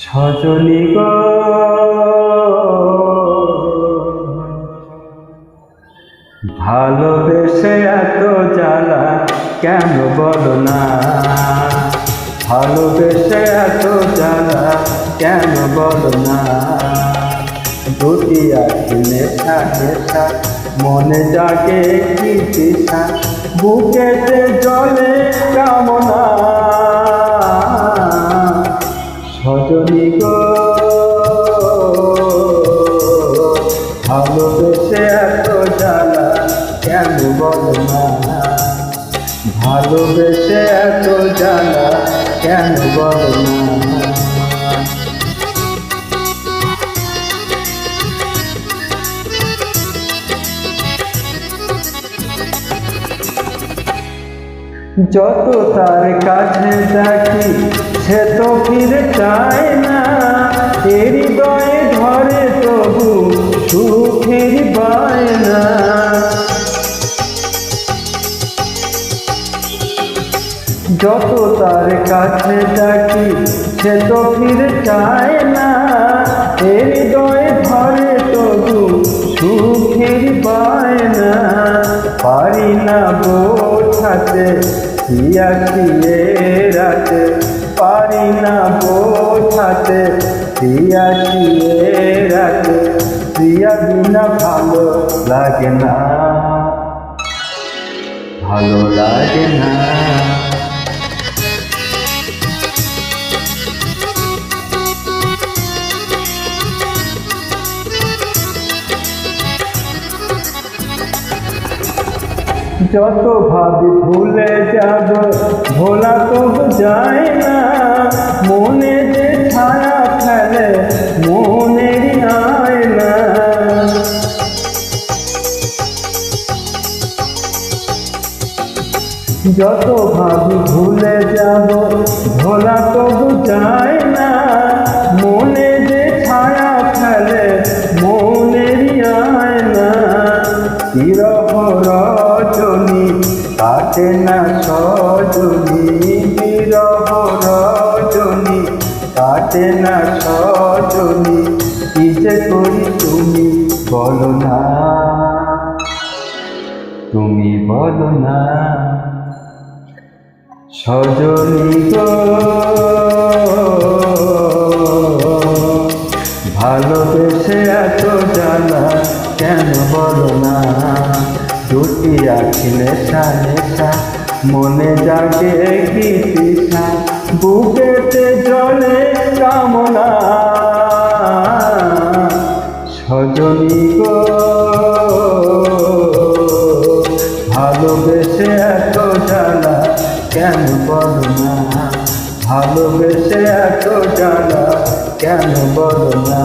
সজনী গো ভালোবেসে এত জ্বালা কেন বলো না, ভালোবেসে এত জ্বালা কেন বলো না। দুটি আঁখি নেশা নেশা মনে জাগে কি তৃষা, বুকেতে জলে কামনা। সজনী গো ভালোবেসে এত জ্বালা কেন বলো না, ভালোবেসে এত জ্বালা কেন বলো না। যত তার কাছে দেখি সে তো ফিরে চায় না, হৃদয়ে ধরে তবু সুখের বায়না। যত তার কাছে দেখি সে তো ফিরে চায় না, হৃদয়ে ধরে তবু সুখের বায়না। পারি না বোঝাতে পিয়া খিয়ে রাতে, পারি না বোঝাতে পিয়া খিয়ে রাতে। প্রিয়া বিনা ভালো লাগে না, ভালো লাগে না। যত ভাবি ভুলে যাব ভোলা তবু যায় না, মনে যে ছায়া ফেলে মনেরই আয়না। যত ভাবি ভুলে যাব ভোলা তবু যায় না, মনে যে ছায়া ফেলে মনেরই আয়না। বিরহ রজনী কাটে না সজনী, বিরহ রজনী কাটে না সজনী। কি যে করি তুমি বলো না, তুমি বলো না। সজনী গো ভালোবেসে এত জ্বালা কেন বলো না। দুটি আঁখি নেশা নেশা মনে জাগে কি তৃষা, বুকেতে জলে কামনা। সজনী গো ভালোবেসে এত জ্বালা কেন বলো না, ভালোবেসে এত জ্বালা কেন বলো না।